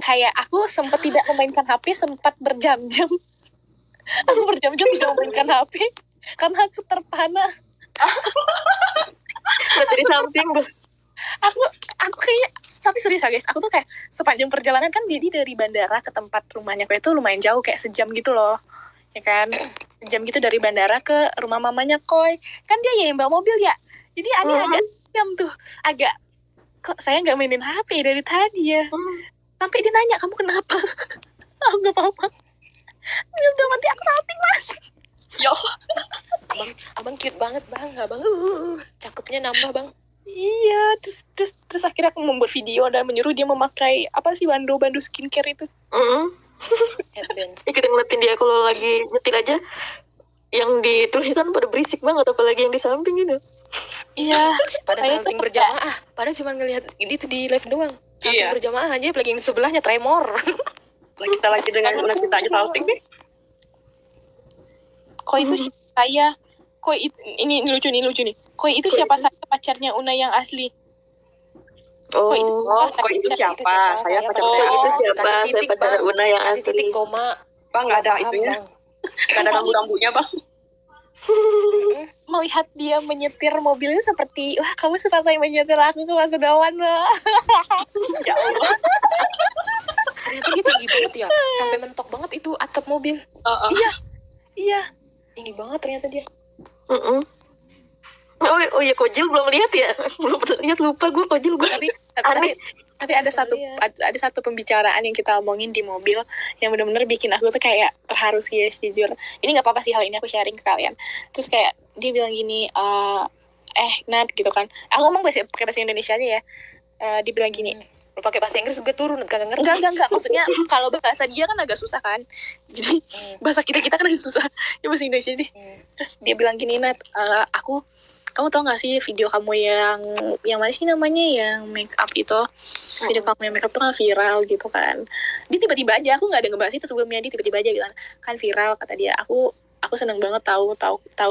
kayak aku sempat tidak memainkan HP, sempat berjam-jam. Aku berjam-jam tidak memainkan HP karena aku terpana. Dari samping gue. Aku kayaknya, tapi serius ya guys, aku tuh kayak sepanjang perjalanan kan, jadi dari bandara ke tempat rumahnya Koi itu lumayan jauh, kayak sejam gitu loh, ya kan, sejam gitu dari bandara ke rumah mamanya Koi, kan dia yang bawa mobil ya, jadi Ani agak jam tuh, agak kok saya nggak mainin HP dari tadi ya, sampai dia nanya kamu kenapa, aku nggak apa-apa, dia udah mati aku salting mas. Yo, abang cute banget bang, abang cakepnya nambah bang. Iya, terus akhirnya aku membuat video dan menyuruh dia memakai apa sih bandu skincare itu. Headband. Kita ngeliatin dia kalau lagi nyetir aja, yang di tulisan pada berisik banget, apalagi yang di samping itu. Iya. Pada salting berjamaah, padahal cuma ngelihat ini tuh di live doang. Salting berjamaah aja, apalagi yang di sebelahnya tremor. kita lagi dengan kita aja salting nih. Koi itu saya. Koi itu, ini lucu nih. Koi itu siapa saya pacarnya Una yang asli. Koi itu siapa? Saya pacarnya itu siapa? Saya pacarnya Una yang asli. Kasih titik koma. Bang, nggak ada itunya. Nggak ada rambu-rambunya bang. Melihat dia menyetir mobilnya seperti, wah kamu seperti yang menyetir aku ke masa depan loh. Ya Allah. Ternyata dia tinggi banget ya, sampai mentok banget itu atap mobil. Iya. Tinggi banget ternyata dia. Oh ya, Kojil belum lihat ya, belum pernah lihat, lupa gue Kojil gue. Tapi ada satu pembicaraan yang kita omongin di mobil yang benar-benar bikin aku tuh kayak terharu sih guys, jujur. Ini nggak apa-apa sih, hal ini aku sharing ke kalian. Terus kayak dia bilang gini, Nat gitu kan. Aku ngomong pakai bahasa Indonesia aja ya. Dia bilang gini. Pakai bahasa Inggris gue turun, kagak ngerti. Enggak. Maksudnya kalau bahasa dia kan agak susah kan. Jadi bahasa kita kan agak susah. Ya bahasa Indonesia deh. Terus dia bilang gini, Nat, kamu tau gak sih video kamu yang mana sih namanya, yang make up itu, video kamu yang make up tuh kan viral gitu kan. Dia tiba-tiba aja, aku nggak ada ngebahas itu sebelumnya, dia tiba-tiba aja bilang kan viral, kata dia. Aku seneng banget tahu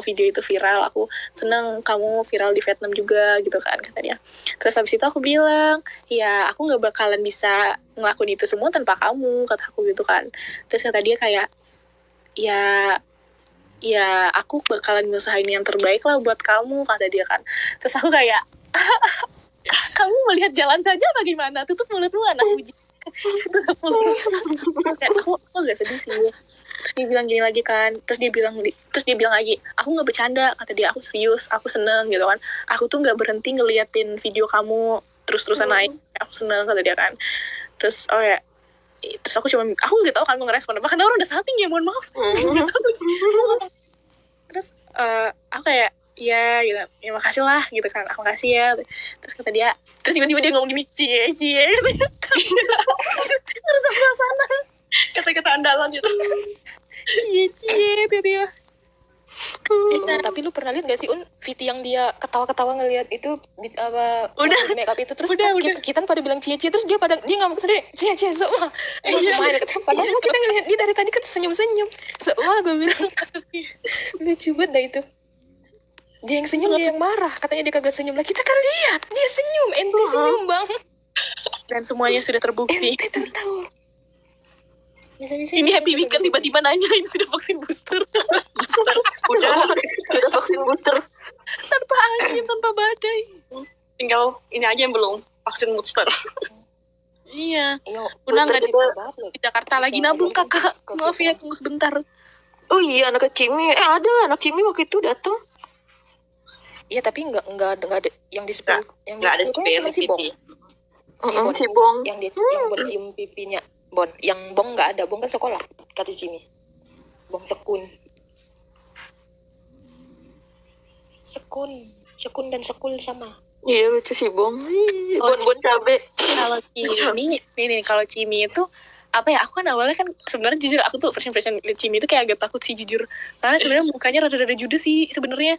video itu viral. Aku seneng kamu viral di Vietnam juga gitu kan, kata dia. Terus habis itu aku bilang, ya aku nggak bakalan bisa ngelakuin itu semua tanpa kamu, kata aku gitu kan. Terus kata dia kayak, ya aku bakalan ngusahain yang terbaik lah buat kamu, kata dia kan. Terus aku kayak, kamu melihat jalan saja bagaimana, tutup mulutmu anak uji. Tutup mulut. Terus kayak aku agak sedih sih. Terus dia bilang gini lagi kan, terus dia bilang lagi, aku nggak bercanda, kata dia, aku serius, aku seneng gitu kan. Aku tuh nggak berhenti ngeliatin video kamu terus-terusan naik, aku seneng, kata dia kan. Terus terus aku nggak tahu kan mau ngerespon apa, karena orang udah salting ya, mohon maaf. Terus aku kayak ya gitu, ya makasih lah gitu kan, aku makasih ya. Terus kata dia, terus tiba-tiba dia ngomong gini, cie gitu. Merusak suasana. Kata-kata andalan gitu. Cie itu dia. Tapi lu pernah lihat gak sih Viti yang dia ketawa-ketawa ngelihat itu udah make up itu, terus kita pada bilang cie terus dia ngamuk sendiri cie semua padahal kita ngelihat dia dari tadi kan senyum semua. Gue bilang lucu banget dah itu, dia yang senyum, dia yang marah, katanya dia kagak senyum lah. Kita kan lihat dia senyum, ente senyum bang, dan semuanya sudah terbukti. Ente tahu. Ini happy weekend tiba-tiba nanyain sudah vaksin booster. Udah vaksin booster tanpa angin, tanpa badai. Tinggal ini aja yang belum vaksin booster. Iya. Udah nggak di Jakarta lagi nabung kakak. Maaf ya, tunggu sebentar. Oh iya, anak Cimi. Ada anak Cimi waktu itu datang. Iya, tapi nggak ada yang di sepuluh. Yang nggak ada cuma si Bong. Si Bong. Yang buat cium pipinya. Bon, yang Bong nggak ada. Bong kan sekolah, kata Cimi. Bong sekun dan sekul sama. Iya, lucu sih Bong. Bon cabe. Kalau Cimi itu apa ya, aku kan awalnya kan sebenarnya jujur aku tuh first impression liat Cimi itu kayak agak takut sih jujur, karena sebenarnya mukanya rada-rada judes sih sebenarnya.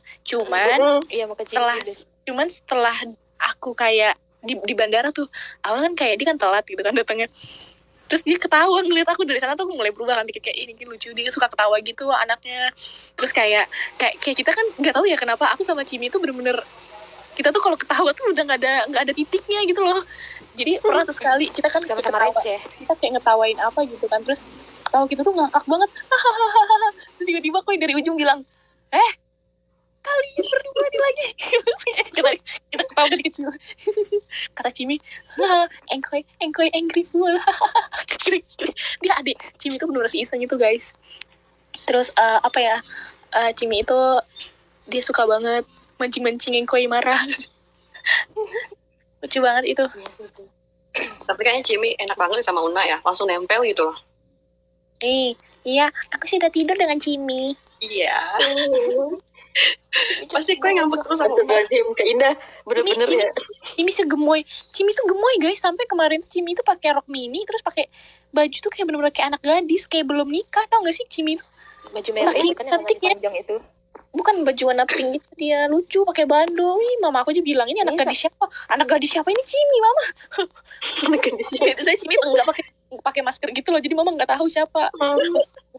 Cuman setelah aku kayak di bandara tuh awal kan kayak dia kan telat gitu kan datangnya, terus dia ketawa ngeliat aku, dari sana tuh aku mulai berubah kan, pikir kayak ini lucu, dia suka ketawa gitu anaknya. Terus kayak kita kan nggak tahu ya kenapa aku sama Cimi itu bener-bener kita tuh kalau ketawa tuh udah nggak ada titiknya gitu loh. Jadi pernah tuh sekali kita kan Sama-sama ketawa, receh. kita kayak ngetawain apa gitu kan, terus tahu kita tuh ngakak banget, hahaha. Terus tiba-tiba kok dari ujung bilang, kalian berdua nih lagi. kita ketawa kecil. Kata Cimi, engkoy angry full. Dia adik Cimi itu bener si iseng itu guys. Terus Cimi itu dia suka banget mancing engkoy marah. Lucu banget itu. Iya sih itu. Tapi kayaknya Cimi enak banget sama Una ya, langsung nempel gitu loh. Iya, aku sudah tidur dengan Cimi. Iya. Pasti kue ngambek terus sama Una. Astagfirullahaladzim, Kak Indah bener-bener Cimi, ya. Cimi segemoy. Cimi tuh gemoy guys. Sampai kemarin tuh Cimi tuh pakai rok mini, terus pakai baju tuh kayak bener-bener kayak anak gadis, kayak belum nikah, tau gak sih Cimi tuh? Baju merah Saking itu kan yang lengan cantiknya. panjang itu. Bukan baju warna pink gitu, dia lucu pakai bando. Mama aku aja bilang ini anak Bisa. gadis siapa? Anak gadis siapa ini Cimi mama? Itu saya Cimi enggak pakai masker gitu loh, jadi mama nggak tahu siapa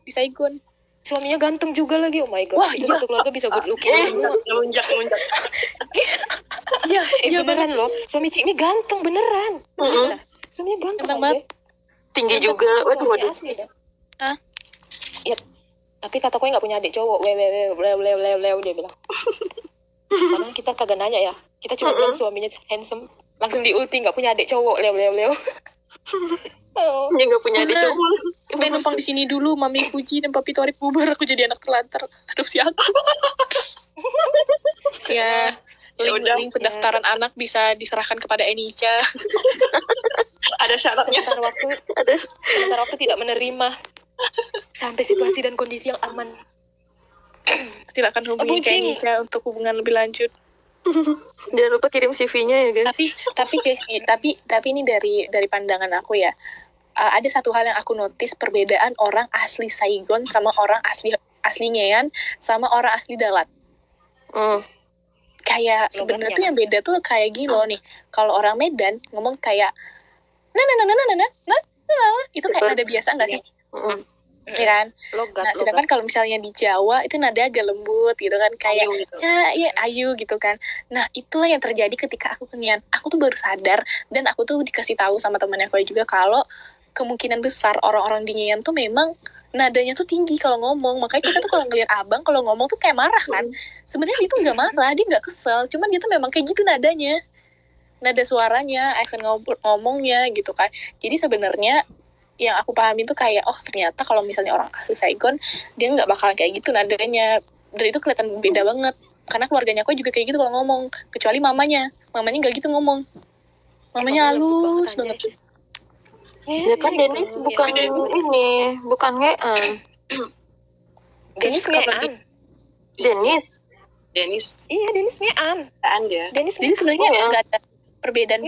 di Saigon. Suaminya ganteng juga lagi, oh my god. Wah, Itu iya. satu keluarga bisa good looking semua. Ngelunjak. Iya, Iya beneran loh, suami Cimi ganteng beneran. Gila. Suaminya ganteng Ganteng banget. Tinggi juga. Waduh. Asli dah. Hah? Ya, tapi kata gue nggak punya adik cowok. Lew dia bilang. Padahal kita kagak nanya ya. Kita cuma bilang suaminya handsome. Langsung di ulti nggak punya adik cowok. Lew. Oh. Dia nggak punya adik Nah. cowok. Ben numpang di sini dulu, Mami puji dan Papi Torik bubar, aku jadi anak telantar. Aduh si aku. Ya, udah. link pendaftaran anak bisa diserahkan kepada Enica. Ada syaratnya. Sebentar waktu tidak menerima sampai situasi dan kondisi yang aman. Silakan hubungi ke Bucing. Enica untuk hubungan lebih lanjut. Jangan lupa kirim CV-nya ya guys. Tapi guys, tapi ini dari pandangan aku ya. Ada satu hal yang aku notice, perbedaan orang asli Saigon sama orang asli Ngean sama orang asli Dalat. Kayak sebenarnya Logatnya. tuh yang beda tuh kayak gini loh nih. Kalau orang Medan ngomong kayak nah, itu kayak nada biasa nggak sih? Iya kan? Logat. Nah, sedangkan kalau misalnya di Jawa itu nada agak lembut gitu kan, kayak Ayu gitu. ya ayu gitu kan. Nah, itulah yang terjadi ketika aku ke Ngean. Aku tuh baru sadar dan aku tuh dikasih tahu sama temannya aku juga kalau kemungkinan besar orang-orang di Ngean tuh memang nadanya tuh tinggi kalau ngomong. Makanya kita tuh kalau ngeliat abang kalau ngomong tuh kayak marah kan. Sebenarnya dia tuh nggak marah, dia nggak kesel. Cuman dia tuh memang kayak gitu nadanya. Nada suaranya, accent ngomongnya gitu kan. Jadi sebenarnya yang aku pahamin tuh kayak, oh ternyata kalau misalnya orang asli Saigon, dia nggak bakalan kayak gitu nadanya. Dan itu kelihatan beda banget. Karena keluarganya aku juga kayak gitu kalau ngomong. Kecuali mamanya. Mamanya nggak gitu ngomong. Mamanya halus banget. Ya kan Dennis bukan ini, bukan Ngean. Dennis Ngean. Dennis. Iya, Dennis Ngean. dia. Dennis Jadi Ngean. sebenarnya Oh, ya. nggak ada perbedaan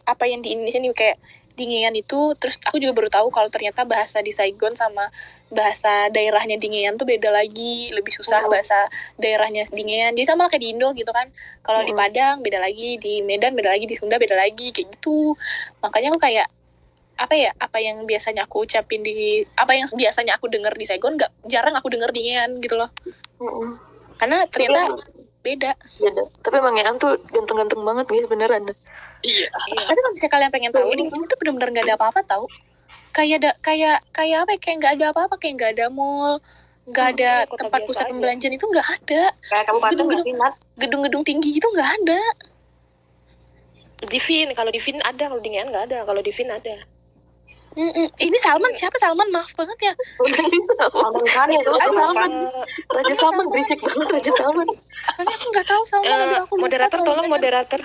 apa yang di Indonesia nih kayak di Ngean itu. Terus aku juga baru tahu kalau ternyata bahasa di Saigon sama bahasa daerahnya di Ngean tuh beda lagi, lebih susah bahasa daerahnya di Ngean. Jadi sama kayak di Indo gitu kan. Kalau di Padang beda lagi, di Medan beda lagi, di Sunda beda lagi kayak gitu. Makanya aku kayak apa yang biasanya aku ucapin apa yang biasanya aku dengar di Saigon jarang aku dengar di Ngean gitu loh. Karena ternyata beda. Tapi emang Ngean tuh ganteng-ganteng banget guys, beneran. Iya. Tapi kalau misalnya kalian pengen tahu, di sini tuh benar-benar nggak ada apa-apa tahu. Kayak apa ya, kayak nggak ada apa-apa, kayak nggak ada mall, nggak ada kota tempat biasa pusat aja. pembelanjaan itu nggak ada. Kayak kabupaten nggak sih, Nat? Gedung-gedung tinggi gitu nggak ada. Di Vin, kalau di Vin ada, kalau di Ngean nggak ada. Kalau di Vin ada. Ini Salman siapa Salman? Maaf banget ya. Salman Khan itu, Salman Khan. Raja Salman berisik banget, Raja Salman. Soalnya aku nggak tahu Salman. Aduh, aku lupa Moderator kalau tolong bener. moderator.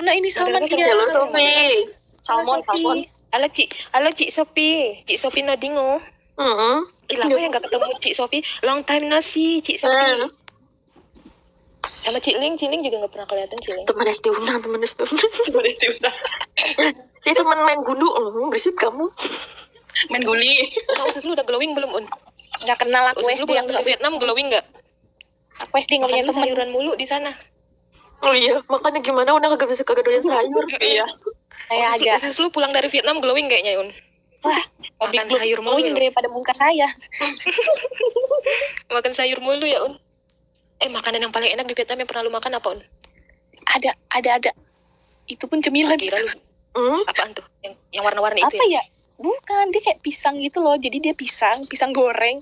Nah ini Salman Moderator dia. Halo Sofi. Salmon. Halo Cik Sopi Nadingo. Ih, lama ya nggak ketemu Cik Sopi. Long time no see Cik Sopi. Sama Cik Ling juga nggak pernah kelihatan Cik Ling. Teman SD Una. Coba deh diulang. Si teman main gundu loh, berisik kamu. Main guli. Nah, usus lu udah glowing belum Un? Nggak kenal aku Usus lu SD pulang dari Vietnam glowing nggak? Aku SD nggak punya Makan teman. sayuran mulu di sana. Oh iya, makanya gimana Una kagak doyan sayur. Iya. Saya agak Usus lu pulang dari Vietnam glowing kayaknya Un. wah Makan sayur mulu. glowing daripada muka saya. Makan sayur mulu ya Un. Makanan yang paling enak di Vietnam yang pernah lu makan apa Un? ada itu pun cemilan. Kira lu apaan tuh? Yang warna-warni itu Apa ya? Bukan, dia kayak pisang gitu loh. Jadi dia pisang goreng.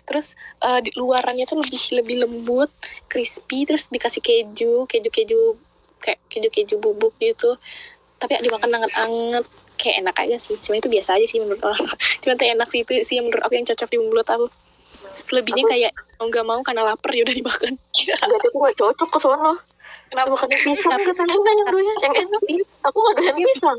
Terus di luarannya tuh lebih lembut, crispy, terus dikasih keju kayak keju bubuk gitu. Tapi dimakan anget-anget, kayak enak aja sih. Cuma itu biasa aja sih menurut orang. Cuma tuh enak sih, itu sih yang menurut aku yang cocok di mulut aku. Selebihnya kayak mau nggak mau karena lapar ya udah dimakan. Berarti aku gak cocok ke sono. Kenapa makan pisang katanya yang doyan yang enak? Aku gak doyan pisang.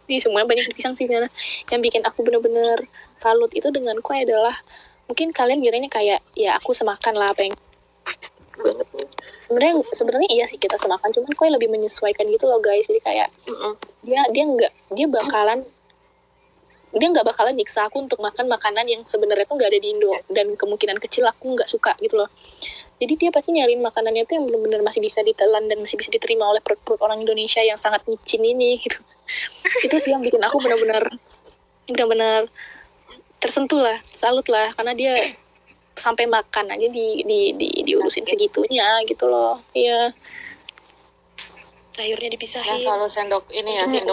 Sih semuanya banyak pisang sih karena yang bikin aku bener-bener salut itu dengan kue adalah mungkin kalian kiranya kayak ya aku semakan lah apa yang sebenarnya iya sih kita semakan, cuman kue lebih menyesuaikan gitu loh guys. Jadi kayak dia nggak bakalan nyiksa aku untuk makan makanan yang sebenarnya tuh nggak ada di Indo dan kemungkinan kecil aku nggak suka gitu loh. Jadi dia pasti nyariin makanannya tuh yang benar-benar masih bisa ditelan dan masih bisa diterima oleh perut orang Indonesia yang sangat micin ini gitu. Itu sih yang bikin aku benar-benar tersentuh lah, salut lah, karena dia sampai makan aja diurusin segitunya gitu loh. Iya. Sayurnya dipisahin. Dan selalu sendok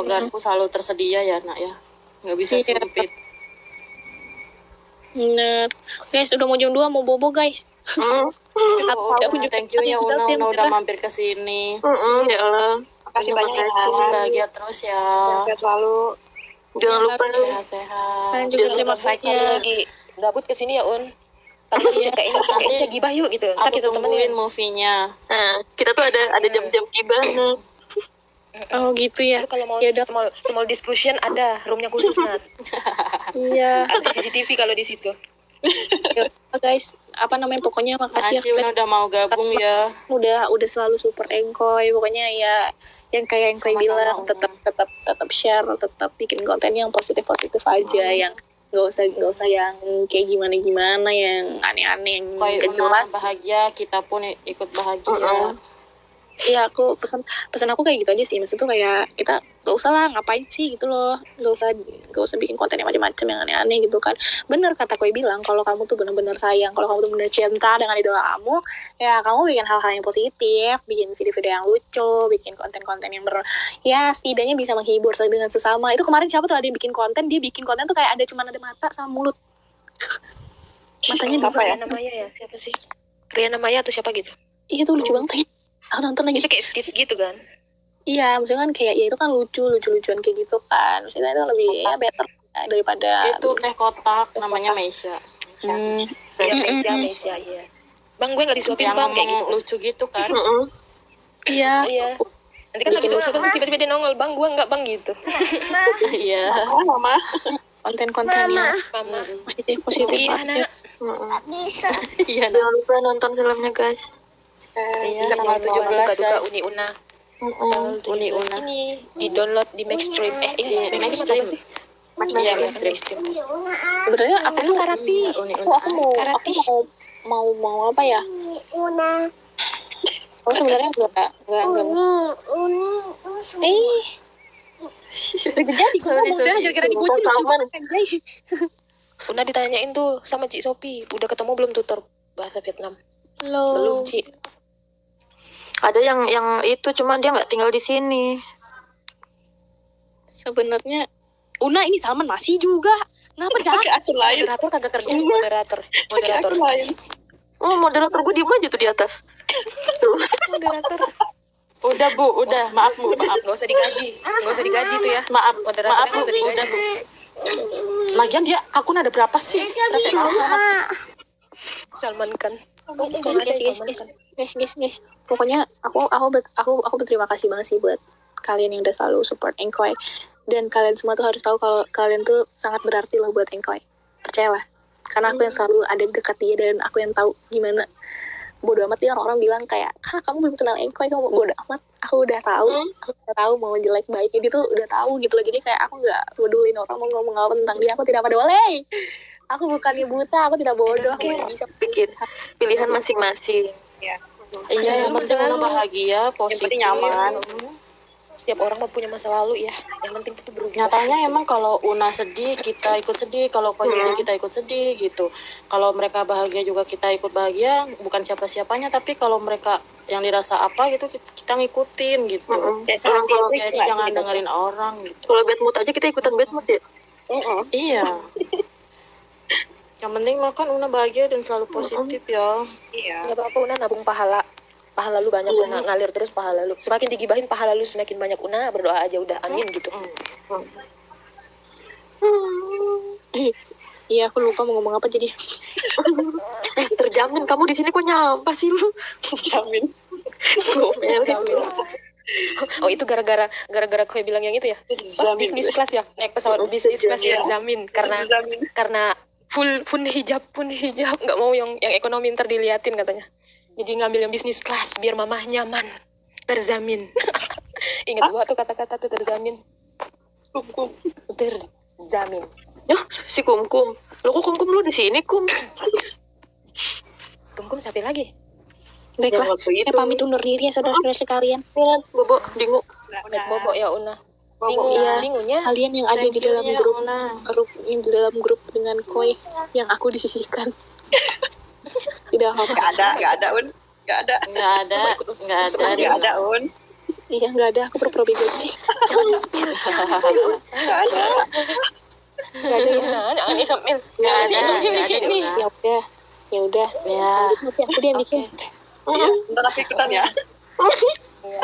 garpu selalu tersedia ya nak ya, nggak bisa Iya. sempit. Bener. Guys, udah mau jam 2 mau bobo guys. Thank you ya Una udah mampir ke sini. Ya Allah. Makasih banyak ya. Bahagia terus ya. Sehat selalu. Jangan lupa nih. Sehat-sehat. Kalian juga terima kasih Kalau ya. lagi gabut kesini ya Un. Kalau kita ini kayak gibah yuk gitu. Ntar Aku kita tungguin temenin. movie-nya. Nah, kita tuh ada jam-jam gibah nih. Oh gitu ya. Itu kalau mau Ya udah. small discussion ada roomnya khusus Nat. Iya. Ada CCTV kalau di situ. Guys, apa namanya, pokoknya makasih Makasih Una udah mau gabung ya. udah selalu super engkoy. Pokoknya ya yang kayak engkoy Sama-sama, bilang Una. tetap share, tetap bikin konten yang positif aja, yang nggak usah yang kayak gimana yang aneh-aneh yang Kayak nggak Una jelas. bahagia, kita pun ikut bahagia. Iya, aku pesan aku kayak gitu aja sih. Maksud tuh kayak kita gak usah lah ngapain sih gitu loh, gak usah bikin konten yang macam-macam yang aneh-aneh gitu kan. Bener kata Koi bilang, kalau kamu tuh bener-bener sayang, kalau kamu tuh bener cinta dengan idola kamu, ya kamu bikin hal-hal yang positif, bikin video-video yang lucu, bikin konten-konten yang ya setidaknya bisa menghibur dengan sesama. Itu kemarin siapa tuh ada yang bikin konten, dia bikin konten tuh kayak cuman ada mata sama mulut. Matanya Siapa dua. ya? Riana Maya ya, siapa sih? Riana Maya atau siapa gitu? Iya tuh lucu banget. Aku nonton lagi. Itu kayak skits gitu kan? Iya, maksudnya kan kayak ya itu kan lucu-lucuan kayak gitu kan. Maksudnya itu lebih ya better ya, daripada Itu teh kotak namanya Meisha. Iya, Mesia, iya. Bang, gue gak disuapin Yang bang, kayak gitu. ngomong lucu gitu kan. iya. Iya. Nanti kan habis disuapin terus tiba-tiba dia nongol, bang, gue gak bang gitu. Iya. Oh, Mama. Konten-kontennya Mama. positif Iya, banget. anak. Iya. Nak. Jangan lupa nonton filmnya guys. Iya, Kita tanggal mau 17 Suka-duka guys. Uni Una. Uni Una. Ini di-download di Maxstream. Ini Di Maxstream apa sih? Iya, Mainstream. Sebenarnya aku tuh Karate. aku mau apa ya? Oh sebenarnya enggak. Jadi Sorry. udah gara-gara dikucil Aman. anjay. Una ditanyain tuh sama Cik Sopi, udah ketemu belum tutor bahasa Vietnam? Belum, Belum. Cik. Ada yang itu cuman dia nggak tinggal di sini. Sebenarnya Una ini Salman masih juga. Ngapa dah? Pakai akun lain. Moderator kagak kerja, moderator. Pakai akun lain. Oh, moderator gue diem aja tuh di atas. Tuh. Moderator. Udah Bu, udah. Maaf Bu, maaf. Gak usah digaji tuh ya. Maaf, Moderatornya maaf Bu. nggak usah digaji. Udah Bu. Lagian dia akun ada berapa sih? Rasa Salman kan. Guys. Pokoknya aku berterima kasih banget sih buat kalian yang udah selalu support Engkoy. Dan kalian semua tuh harus tahu kalau kalian tuh sangat berarti loh buat Engkoy. Percayalah. Karena aku yang selalu ada di dekat dia dan aku yang tahu gimana. Bodoh amat dia orang bilang kayak, kamu belum kenal Engkoy, kamu bodoh amat. Aku udah tahu mau jelek baiknya dia tuh udah tahu gitu loh. Jadi kayak aku nggak pedulin orang mau ngomong apa tentang dia, aku tidak peduli. Aku bukannya buta, aku tidak bodoh, aku masih bisa Pilihan masing-masing. Ya. Iya, yang penting udah bahagia, positif. penting nyaman. Setiap orang mau punya masa lalu ya. Yang penting kita berubah. Nyatanya emang kalau Una sedih kita ikut sedih, kalau Koi sedih kita ikut sedih gitu. Kalau mereka bahagia juga kita ikut bahagia, bukan siapa-siapanya, tapi kalau mereka yang dirasa apa gitu kita ngikutin gitu. Kayak Orang kalau hati Jadi itu jangan gitu. dengerin orang gitu. kalau bad mood aja kita ikutan bad mood ya. Iya. Yang penting makan Una bahagia dan selalu positif ya. Iya. Nggak apa-apa, Una nabung pahala. Pahala lu banyak, Una ngalir terus pahala lu. Semakin digibahin pahala lu semakin banyak, Una berdoa aja udah, amin gitu. Iya, aku lupa mau ngomong apa jadi. Terjamin kamu di sini kok nyampah sih lu. Jamin. Gomelin. Oh itu gara-gara Koi bilang yang itu ya? Terjamin. Bisnis kelas ya, naik pesawat bisnis kelas Iya. terjamin Terjamin. karena pun hijab nggak mau yang ekonomi ntar diliatin katanya. Jadi ngambil yang bisnis kelas biar mamah nyaman, terjamin. Ingat gua tuh kata-kata tuh terjamin, Kum. terjamin. Yah, si Kumkum. Lo kok Kumkum lu di sini, Kum? Kum siapa lagi? Baiklah, Yang waktu itu. pamit undur diri ya saudara-saudara sekalian. Ingat, Bobo, Dingu. Udah bobo ya Una. Bobo. Iya. Dingunya Kalian yang ada di Thank you dalam ya, grup Una. grup dengan Koi yang aku disisihkan. Tidak apa-apa. Nggak ada, Un. Nggak ada. Nggak ada. Nggak ada, Un. Iya, nggak ada, aku pura-pura bego aja. jangan di spill. Nggak ada. Nggak ada ya. Nggak ada. Una. Ya udah. Ya udah. Ya. Nanti aku dia bikin. Iya, ntar aku ikutan ya. Iya.